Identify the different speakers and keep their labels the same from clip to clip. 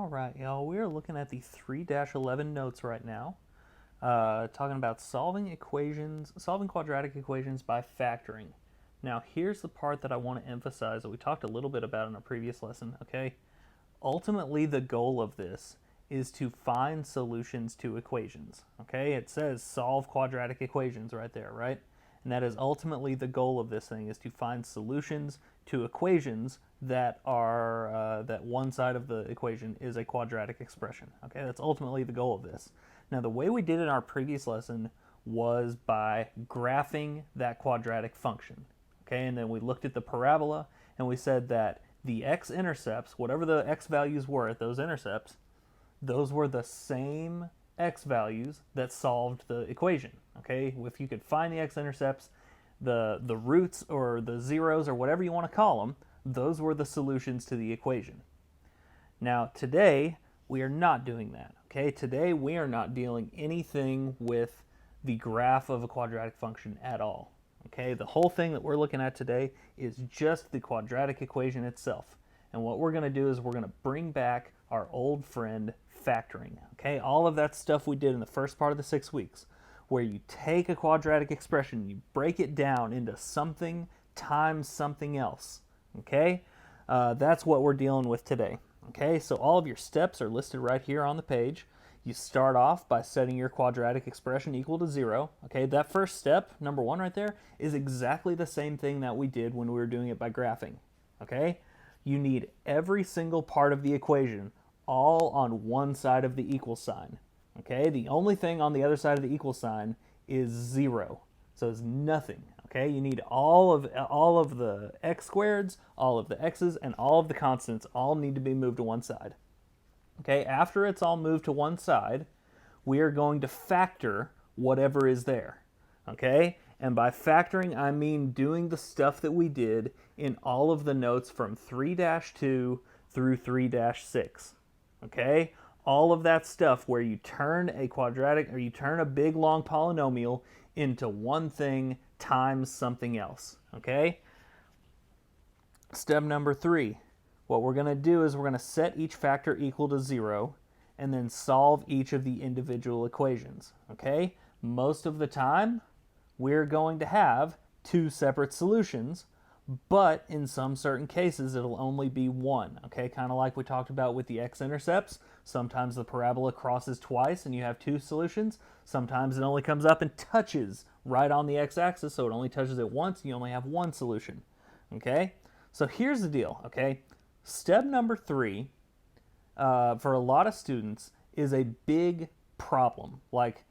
Speaker 1: All right, y'all, we are looking at the 3-11 notes right now, talking about solving quadratic equations by factoring. Now, here's the part that I want to emphasize that we talked a little bit about in a previous lesson, okay? Ultimately, the goal of this is to find solutions to equations, okay? It says solve quadratic equations right there, right? And that is ultimately the goal of this thing, is to find solutions to equations that are that one side of the equation is a quadratic expression. Okay, that's ultimately the goal of this. Now, the way we did it in our previous lesson was by graphing that quadratic function. Okay, and then we looked at the parabola and we said that the x-intercepts, whatever the x values were at those intercepts, those were the same x values that solved the equation. Okay, if you could find the x-intercepts, the roots or the zeros or whatever you want to call them, those were the solutions to the equation. Now today we are not doing that. Okay, today we are not dealing anything with the graph of a quadratic function at all. Okay, the whole thing that we're looking at today is just the quadratic equation itself. And what we're going to do is we're going to bring back our old friend factoring. Okay, all of that stuff we did in the first part of the 6 weeks, where you take a quadratic expression, you break it down into something times something else. Okay, that's what we're dealing with today. Okay, so all of your steps are listed right here on the page. You start off by setting your quadratic expression equal to 0. Okay, that first step, number 1 right there, is exactly the same thing that we did when we were doing it by graphing. Okay, you need every single part of the equation all on one side of the equal sign. Okay, the only thing on the other side of the equal sign is 0. So it's nothing. Okay, you need all of the x squareds, all of the x's, and all of the constants all need to be moved to one side. Okay, after it's all moved to one side, we are going to factor whatever is there. Okay, and by factoring, I mean doing the stuff that we did in all of the notes from 3-2 through 3-6. Okay, all of that stuff where you turn a quadratic or you turn a big long polynomial into one thing times something else. Okay, step number 3. What we're going to do is we're going to set each factor equal to 0 and then solve each of the individual equations. Okay, most of the time we're going to have 2 separate solutions, but in some certain cases it'll only be one. Okay, kind of like we talked about with the x-intercepts. Sometimes the parabola crosses twice and you have 2 solutions. Sometimes it only comes up and touches right on the x-axis, so it only touches it once and you only have one solution. Okay, so here's the deal. Okay, step number 3 for a lot of students is a big problem. Like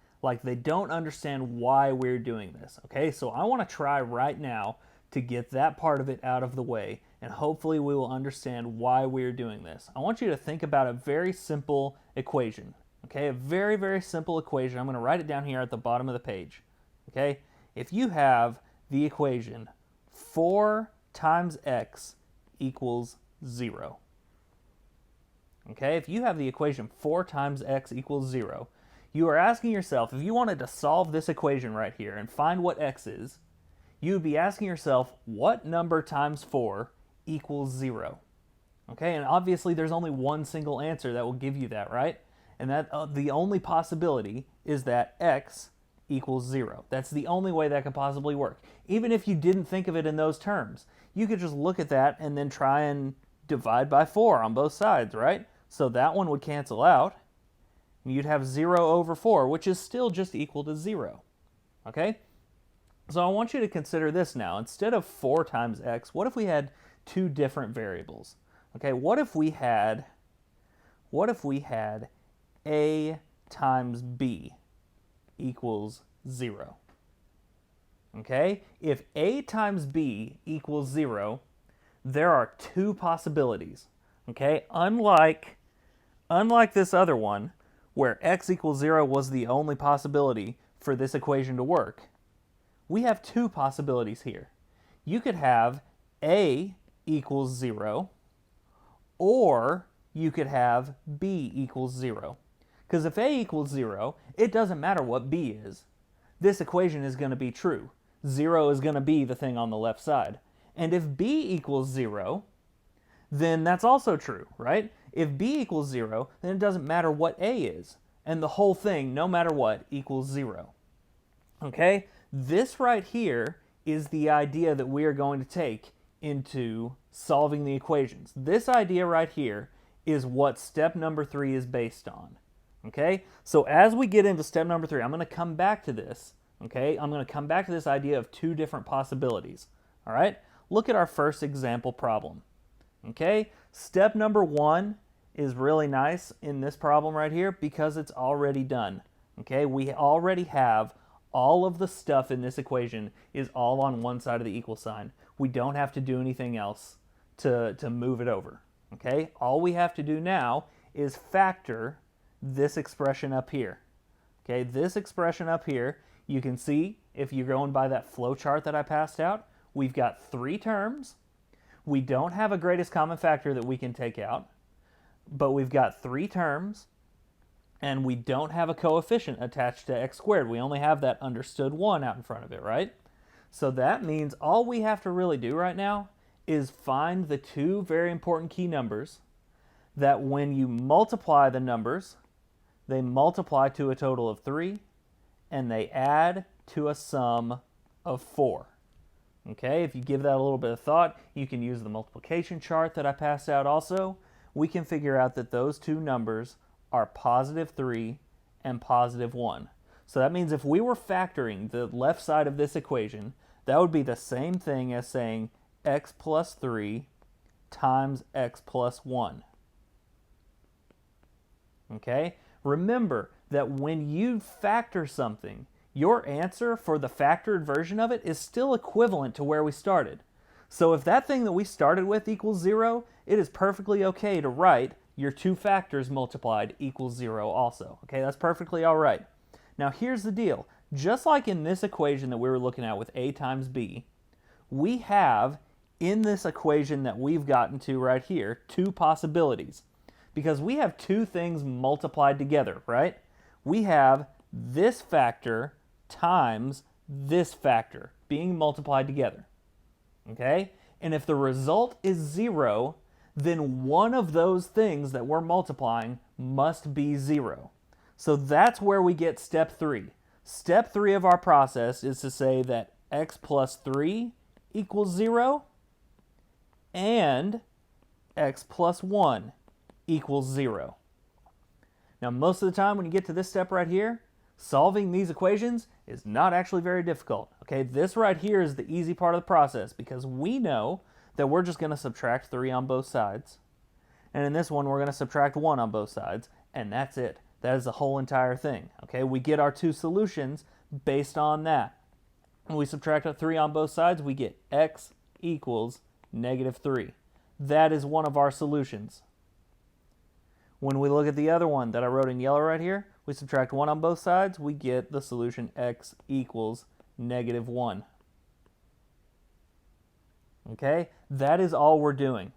Speaker 1: they don't understand why we're doing this. Okay, so I want to try right now to get that part of it out of the way, and hopefully we will understand why we're doing this. I want you to think about a very simple equation. Okay, a very, very simple equation. I'm going to write it down here at the bottom of the page. Okay, if you have the equation 4 times x equals 0. Okay, if you have the equation 4 times x equals 0, you are asking yourself, if you wanted to solve this equation right here and find what x is, you would be asking yourself, what number times 4 equals 0? Okay, and obviously there's only one single answer that will give you that, right? And that the only possibility is that x equals 0. That's the only way that could possibly work. Even if you didn't think of it in those terms, you could just look at that and then try and divide by 4 on both sides, right? So that one would cancel out. You'd have 0 over 4, which is still just equal to 0. Okay? So I want you to consider this now. Instead of 4 times x, what if we had 2 different variables? Okay, what if we had a times b equals 0? Okay? If a times b equals 0, there are 2 possibilities. Okay? Unlike this other one, where x equals 0 was the only possibility for this equation to work, we have 2 possibilities here. You could have a equals 0, or you could have b equals 0. Because if a equals 0, it doesn't matter what b is. This equation is going to be true. 0 is going to be the thing on the left side. And if b equals 0, then that's also true, right? If b equals 0, then it doesn't matter what a is. And the whole thing, no matter what, equals 0. Okay? This right here is the idea that we are going to take into solving the equations. This idea right here is what step number 3 is based on. Okay? So as we get into step number 3, I'm going to come back to this. Okay? I'm going to come back to this idea of two different possibilities. All right? Look at our first example problem. Okay? Step number 1 is really nice in this problem right here because it's already done. Okay? We already have all of the stuff in this equation is all on one side of the equal sign. We don't have to do anything else to move it over. Okay? All we have to do now is factor this expression up here. Okay? This expression up here, you can see if you're going by that flow chart that I passed out, we've got 3 terms. We don't have a greatest common factor that we can take out, but we've got 3 terms, and we don't have a coefficient attached to x squared. We only have that understood 1 out in front of it, right? So that means all we have to really do right now is find the 2 very important key numbers that when you multiply the numbers, they multiply to a total of 3, and they add to a sum of 4. Okay, if you give that a little bit of thought, you can use the multiplication chart that I passed out also. We can figure out that those 2 numbers are positive 3 and positive 1. So that means if we were factoring the left side of this equation, that would be the same thing as saying x plus 3 times x plus 1. Okay? Remember that when you factor something, your answer for the factored version of it is still equivalent to where we started. So if that thing that we started with equals 0, it is perfectly okay to write your 2 factors multiplied equals 0 also. Okay, that's perfectly all right. Now here's the deal. Just like in this equation that we were looking at with a times b, we have in this equation that we've gotten to right here 2 possibilities. Because we have 2 things multiplied together, right? We have this factor times this factor being multiplied together. Okay? And if the result is 0, then one of those things that we're multiplying must be 0. So that's where we get step 3. Step 3 of our process is to say that x plus 3 equals 0 and x plus 1 equals 0. Now most of the time when you get to this step right here, solving these equations is not actually very difficult. Okay, this right here is the easy part of the process because we know that we're just going to subtract 3 on both sides. And in this one, we're going to subtract 1 on both sides, and that's it. That is the whole entire thing. Okay, we get our 2 solutions based on that. When we subtract 3 on both sides, we get x equals negative 3. That is one of our solutions. When we look at the other one that I wrote in yellow right here, we subtract 1 on both sides, we get the solution x equals negative 1. Okay, that is all we're doing.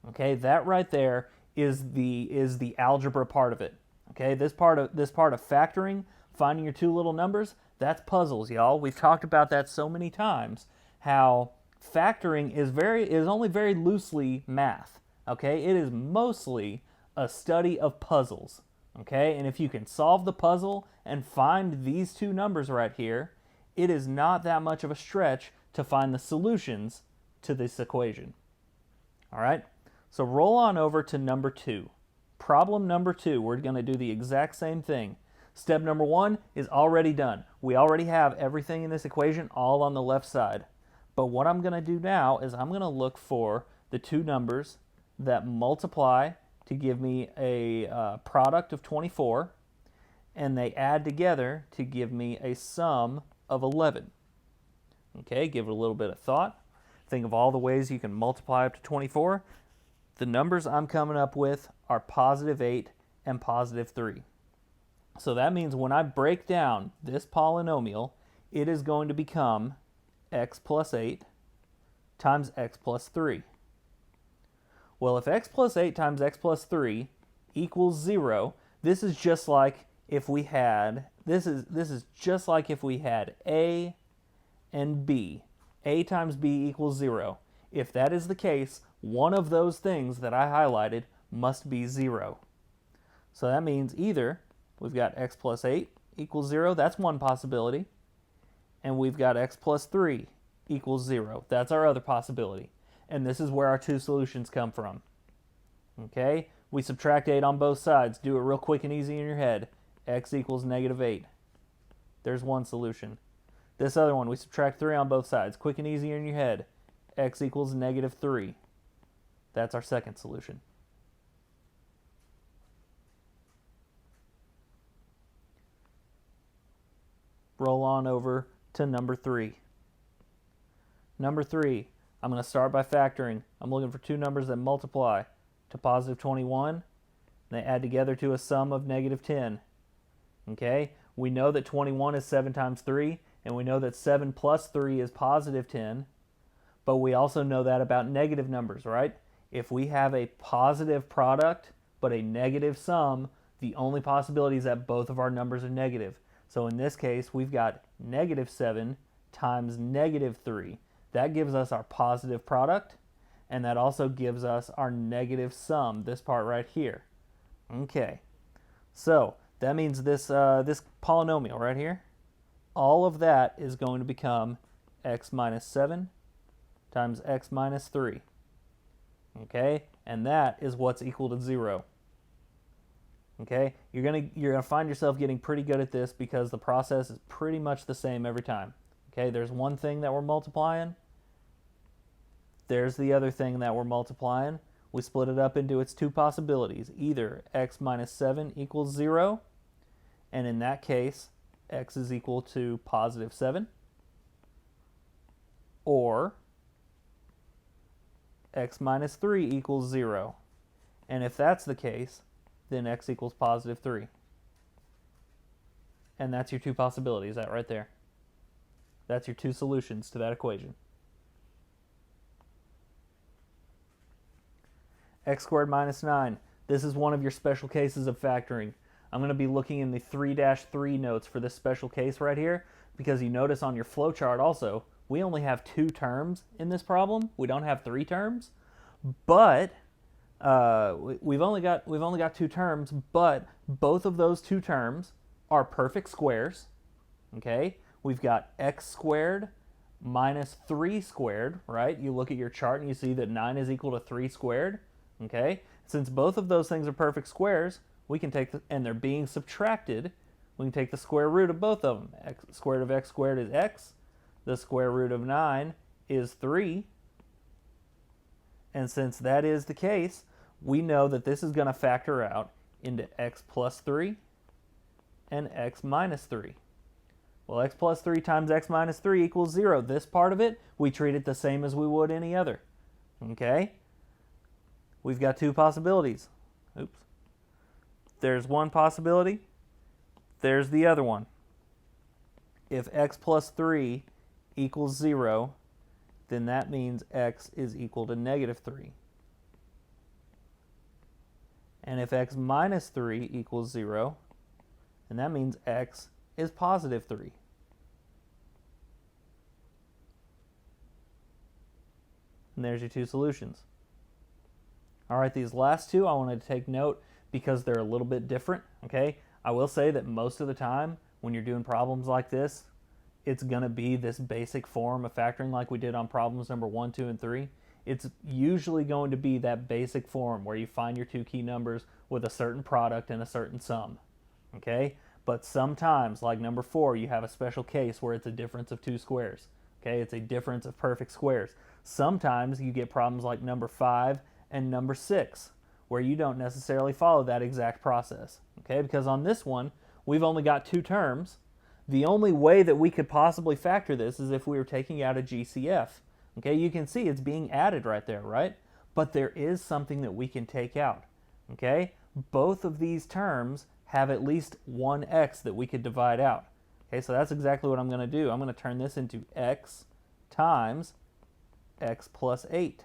Speaker 1: Okay, that right there is the algebra part of it. Okay, this part of factoring, finding your 2 little numbers, that's puzzles, y'all. We've talked about that so many times. How factoring is only very loosely math. Okay, it is mostly a study of puzzles. Okay, and if you can solve the puzzle and find these 2 numbers right here, it is not that much of a stretch to find the solutions to this equation. All right, so roll on over to number 2. Problem number 2, we're going to do the exact same thing. Step number 1 is already done. We already have everything in this equation all on the left side. But what I'm going to do now is I'm going to look for the 2 numbers that multiply to give me a product of 24, and they add together to give me a sum of 11. Okay, give it a little bit of thought. Think of all the ways you can multiply up to 24. The numbers I'm coming up with are positive 8 and positive 3. So that means when I break down this polynomial, it is going to become x plus 8 times x plus 3. Well, if x plus 8 times x plus 3 equals 0, this is just like if we had just like if we had a and b. A times b equals 0. If that is the case, one of those things that I highlighted must be 0. So that means either we've got x plus 8 equals 0, that's one possibility, and we've got x plus 3 equals 0. That's our other possibility. And this is where our two solutions come from. Okay? We subtract 8 on both sides. Do it real quick and easy in your head. X equals negative 8. There's one solution. This other one, we subtract 3 on both sides. Quick and easy in your head. X equals negative 3. That's our second solution. Roll on over to number 3. Number 3, I'm going to start by factoring. I'm looking for two numbers that multiply to positive 21. And they add together to a sum of negative 10. Okay? We know that 21 is 7 times 3, and we know that 7 plus 3 is positive 10. But we also know that about negative numbers, right? If we have a positive product but a negative sum, the only possibility is that both of our numbers are negative. So in this case, we've got negative 7 times negative 3. That gives us our positive product, and that also gives us our negative sum, this part right here. Okay, so that means this polynomial right here, all of that is going to become x minus 7 times x minus 3. Okay, and that is what's equal to 0. Okay, you're gonna find yourself getting pretty good at this because the process is pretty much the same every time. Okay, there's one thing that we're multiplying. There's the other thing that we're multiplying. We split it up into its two possibilities. Either x minus 7 equals 0, and in that case, x is equal to positive 7, or x minus 3 equals 0. And if that's the case, then x equals positive 3. And that's your two possibilities, that right there. That's your two solutions to that equation. X squared minus 9. This is one of your special cases of factoring. I'm going to be looking in the 3-3 notes for this special case right here, because you notice on your flowchart also, we only have 2 terms in this problem. We don't have 3 terms, but we've only got 2 terms, but both of those 2 terms are perfect squares. Okay, we've got x squared minus 3 squared, right? You look at your chart and you see that 9 is equal to 3 squared. Okay, since both of those things are perfect squares, we can take and they're being subtracted. We can take the square root of both of them. X squared of x squared is x. The square root of 9 is 3. And since that is the case, we know that this is going to factor out into x plus 3 and x minus 3. Well, x plus 3 times x minus 3 equals 0. This part of it, we treat it the same as we would any other. Okay? We've got 2 possibilities. Oops. There's one possibility. There's the other one. If x plus 3 equals 0, then that means x is equal to negative 3. And if x minus 3 equals 0, then that means x is positive 3. And there's your 2 solutions. All right, these last 2 I wanted to take note because they're a little bit different, okay? I will say that most of the time when you're doing problems like this, it's going to be this basic form of factoring like we did on problems number 1, 2, and 3. It's usually going to be that basic form where you find your 2 key numbers with a certain product and a certain sum, okay? But sometimes, like number 4, you have a special case where it's a difference of 2 squares, okay? It's a difference of perfect squares. Sometimes you get problems like number 5 and number 6, where you don't necessarily follow that exact process, okay? Because on this one, we've only got 2 terms. The only way that we could possibly factor this is if we were taking out a GCF, okay? You can see it's being added right there, right? But there is something that we can take out, okay? Both of these terms have at least one x that we could divide out, okay? So that's exactly what I'm going to do. I'm going to turn this into x times x plus 8.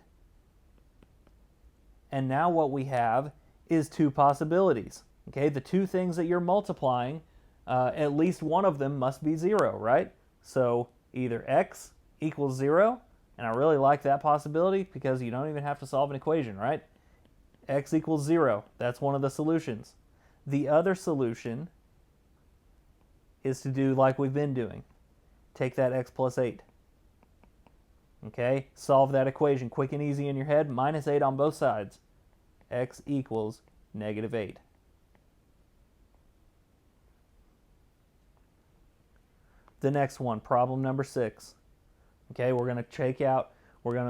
Speaker 1: And now what we have is 2 possibilities. Okay, the 2 things that you're multiplying, at least one of them must be 0, right? So either x equals 0, and I really like that possibility because you don't even have to solve an equation, right? x equals 0. That's one of the solutions. The other solution is to do like we've been doing. Take that x plus 8. Okay, solve that equation quick and easy in your head. Minus 8 on both sides. X equals negative 8. The next one, problem number 6. Okay, we're going to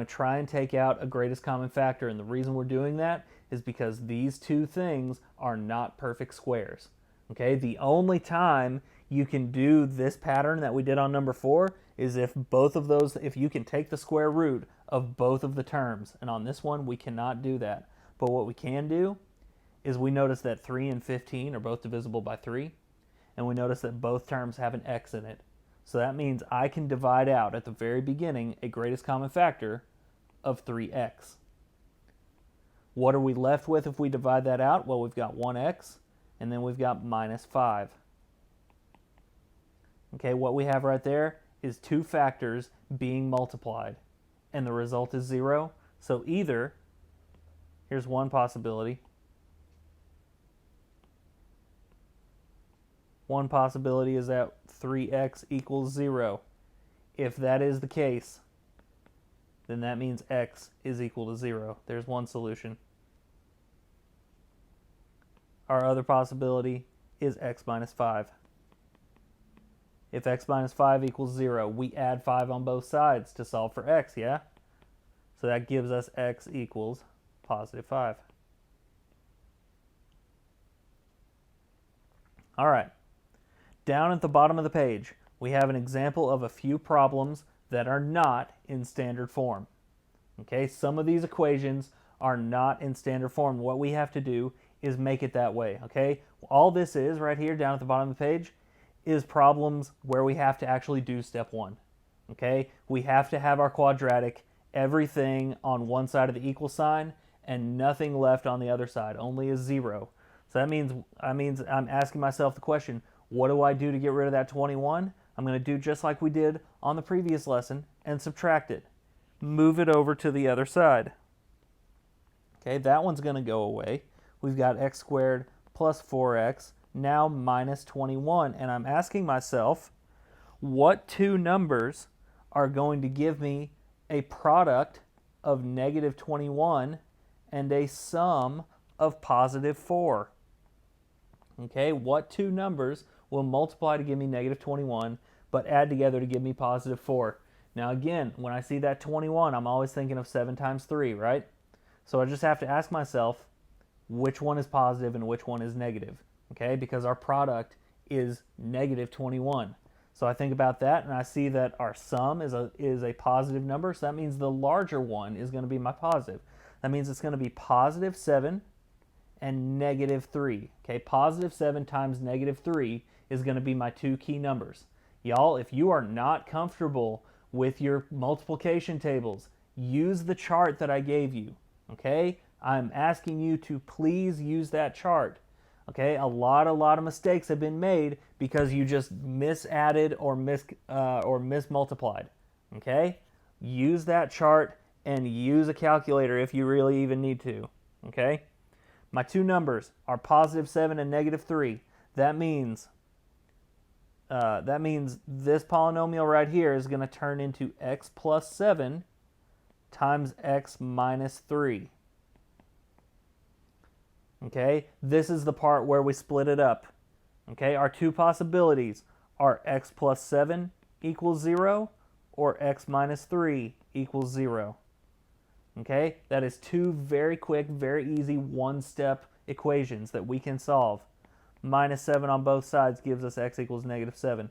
Speaker 1: try and take out a greatest common factor. And the reason we're doing that is because these two things are not perfect squares. Okay, the only time you can do this pattern that we did on number 4 is if both of those, if you can take the square root of both of the terms. And on this one, we cannot do that. But what we can do is we notice that 3 and 15 are both divisible by 3. And we notice that both terms have an x in it. So that means I can divide out at the very beginning a greatest common factor of 3x. What are we left with if we divide that out? Well, we've got 1x, and then we've got minus 5. Okay, what we have right there is two factors being multiplied, and the result is 0. So either, here's one possibility. One possibility is that 3x equals 0. If that is the case, then that means x is equal to 0. There's one solution. Our other possibility is x minus 5. If x minus 5 equals 0, we add 5 on both sides to solve for x, yeah? So that gives us x equals positive 5. All right. Down at the bottom of the page, we have an example of a few problems that are not in standard form. Okay, some of these equations are not in standard form. What we have to do is make it that way, okay? All this is right here down at the bottom of the page is problems where we have to actually do step 1, okay? We have to have our quadratic, everything on one side of the equal sign and nothing left on the other side, only a 0. So that means I'm asking myself the question, what do I do to get rid of that 21? I'm going to do just like we did on the previous lesson and subtract it. Move it over to the other side. Okay, that one's going to go away. We've got x squared plus 4x, now minus 21. And I'm asking myself, what two numbers are going to give me a product of negative 21 and a sum of positive 4? Okay, what two numbers will multiply to give me negative 21, but add together to give me positive 4? Now again, when I see that 21, I'm always thinking of 7 times 3, right? So I just have to ask myself, which one is positive and which one is negative? Okay, because our product is negative 21. So I think about that, and I see that our sum is a positive number, so that means the larger one is going to be my positive. That means it's going to be positive 7 and negative 3. Okay, positive 7 times negative 3 is going to be my two key numbers. Y'all, if you are not comfortable with your multiplication tables, use the chart that I gave you. Okay, I'm asking you to please use that chart. Okay, a lot of mistakes have been made because you just misadded or mismultiplied. Okay, use that chart and use a calculator if you really even need to. Okay, my two numbers are positive 7 and negative 3. That means this polynomial right here is going to turn into x plus 7 times x minus 3. Okay, this is the part where we split it up. Okay, our two possibilities are x plus 7 equals 0 or x minus 3 equals 0. Okay, that is two very quick, very easy one-step equations that we can solve. Minus 7 on both sides gives us x equals negative 7.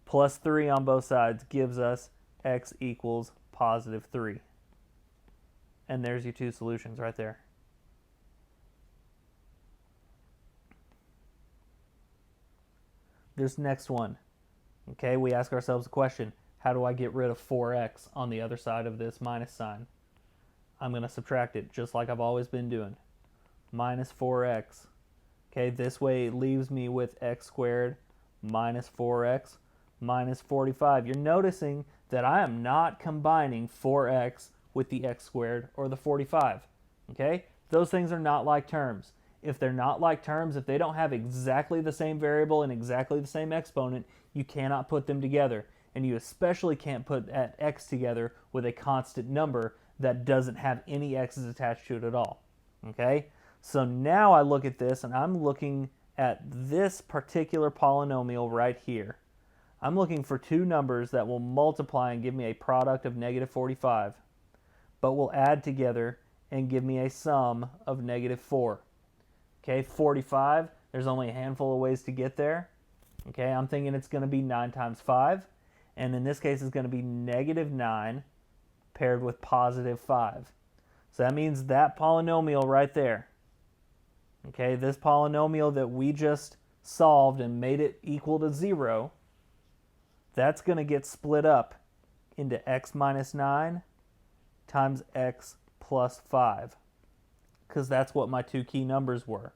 Speaker 1: Plus 3 on both sides gives us x equals positive 3. And there's your two solutions right there. This next one, okay, we ask ourselves a question. How do I get rid of 4x on the other side of this minus sign? I'm going to subtract it just like I've always been doing. Minus 4x. Okay, this way it leaves me with x squared minus 4x minus 45. You're noticing that I am not combining 4x with the x squared or the 45. Okay, Those things are not like terms. If they're not like terms, if they don't have exactly the same variable and exactly the same exponent, you cannot put them together. And you especially can't put that x together with a constant number that doesn't have any x's attached to it at all. Okay? So now I look at this and I'm looking at this particular polynomial right here. I'm looking for two numbers that will multiply and give me a product of negative 45, but will add together and give me a sum of negative 4. Okay, 45, there's only a handful of ways to get there. Okay, I'm thinking it's going to be 9 times 5, and in this case it's going to be negative 9 paired with positive 5. So that means that polynomial right there, okay, this polynomial that we just solved and made it equal to 0, that's going to get split up into x minus 9 times x plus 5, because that's what my two key numbers were.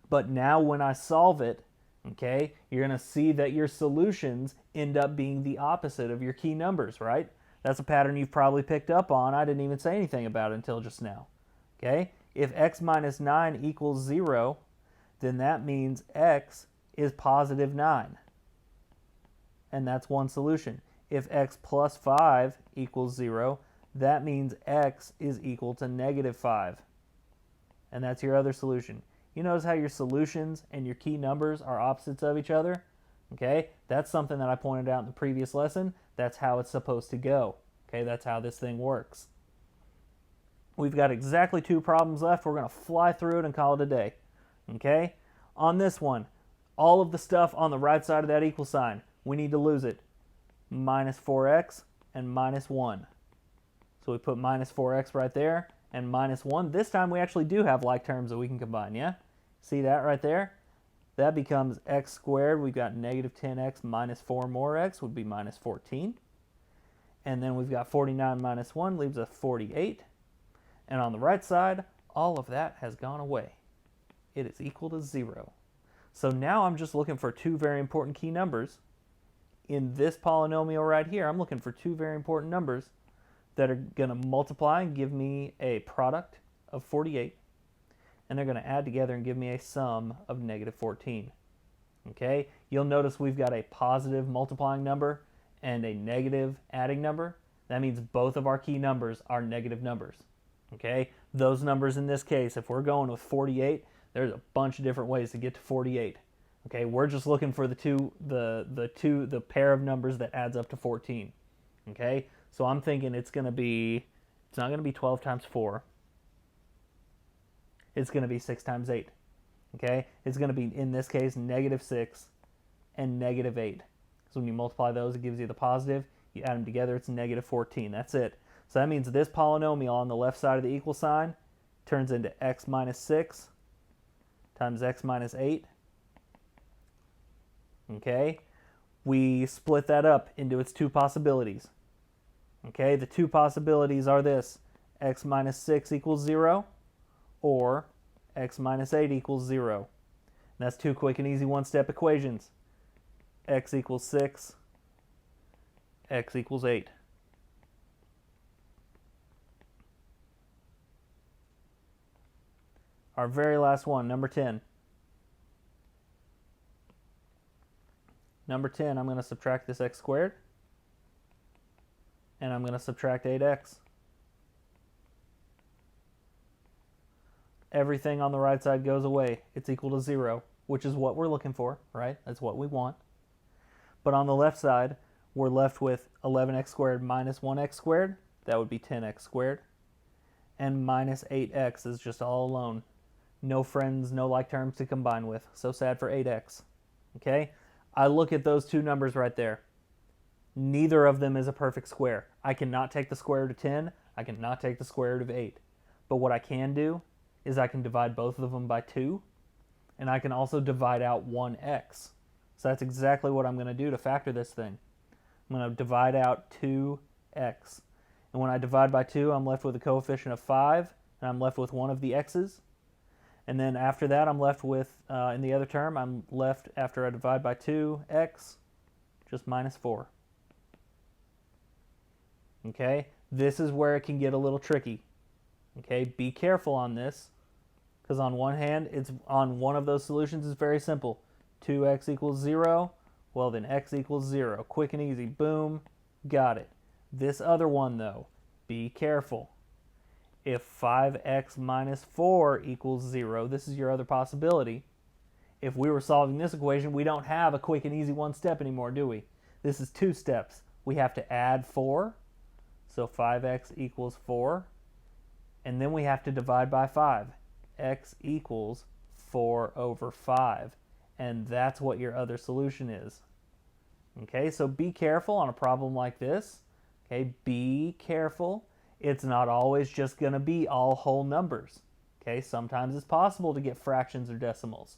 Speaker 1: But now when I solve it, okay, you're going to see that your solutions end up being the opposite of your key numbers, right? That's a pattern you've probably picked up on. I didn't even say anything about it until just now. Okay? If x minus 9 equals 0, then that means x is positive 9. And that's one solution. If x plus 5 equals 0, that means x is equal to negative 5. And that's your other solution. You notice how your solutions and your key numbers are opposites of each other? Okay, that's something that I pointed out in the previous lesson. That's how it's supposed to go. Okay, that's how this thing works. We've got exactly 2 problems left. We're going to fly through it and call it a day. Okay, on this one, all of the stuff on the right side of that equal sign, we need to lose it. Minus 4x and minus 1. So we put minus 4x right there and minus 1. This time we actually do have like terms that we can combine, yeah? See that right there? That becomes x squared. We've got negative 10x minus 4 more x would be minus 14. And then we've got 49 minus 1 leaves us 48. And on the right side, all of that has gone away. It is equal to 0. So now I'm just looking for 2 very important key numbers. In this polynomial right here, I'm looking for 2 very important numbers that are going to multiply and give me a product of 48. And they're going to add together and give me a sum of negative 14. Okay, you'll notice we've got a positive multiplying number and a negative adding number. That means both of our key numbers are negative numbers. Okay, those numbers in this case, if we're going with 48, there's a bunch of different ways to get to 48. Okay, we're just looking for the pair of numbers that adds up to 14. Okay, so I'm thinking it's not going to be 12 times 4. It's going to be 6 times 8. Okay? It's going to be, in this case, negative 6 and negative 8. So when you multiply those, it gives you the positive. You add them together, it's negative 14. That's it. So that means this polynomial on the left side of the equal sign turns into x minus 6 times x minus 8. Okay? We split that up into its 2 possibilities. Okay? The 2 possibilities are this. X minus 6 equals 0. Or x minus 8 equals 0. And that's 2 quick and easy one-step equations. X equals 6, x equals 8. Our very last one, number 10. Number 10, I'm going to subtract this x squared, and I'm going to subtract 8x. Everything on the right side goes away. It's equal to 0, which is what we're looking for, right? That's what we want. But on the left side, we're left with 11x squared minus 1x squared. That would be 10x squared. And minus 8x is just all alone. No friends, no like terms to combine with. So sad for 8x. Okay? I look at those 2 numbers right there. Neither of them is a perfect square. I cannot take the square root of 10. I cannot take the square root of 8. But what I can do is I can divide both of them by 2, and I can also divide out 1x. So that's exactly what I'm going to do to factor this thing. I'm going to divide out 2x. And when I divide by 2, I'm left with a coefficient of 5, and I'm left with one of the x's. And then after that, I'm left with, in the other term, I'm left, after I divide by 2x, just minus 4. Okay? This is where it can get a little tricky. Okay? Be careful on this. Because on one hand, it's on one of those solutions is very simple. 2x equals 0. Well, then x equals 0. Quick and easy. Boom. Got it. This other one, though, be careful. If 5x minus 4 equals 0, this is your other possibility. If we were solving this equation, we don't have a quick and easy one step anymore, do we? This is 2 steps. We have to add 4. So 5x equals 4. And then we have to divide by 5. X equals 4 over 5. And that's what your other solution is. Okay, so be careful on a problem like this. Okay, be careful. It's not always just going to be all whole numbers. Okay, sometimes it's possible to get fractions or decimals.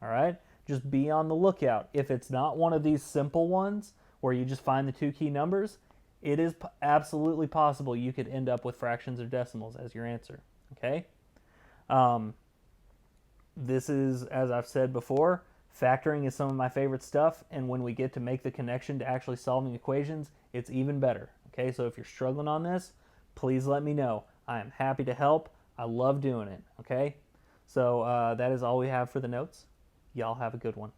Speaker 1: All right, just be on the lookout. If it's not one of these simple ones where you just find the 2 key numbers, it is absolutely possible you could end up with fractions or decimals as your answer. Okay, this is, as I've said before, factoring is some of my favorite stuff, and when we get to make the connection to actually solving equations, it's even better. Okay, so if you're struggling on this, please let me know. I am happy to help. I love doing it. Okay, so that is all we have for the notes. Y'all have a good one.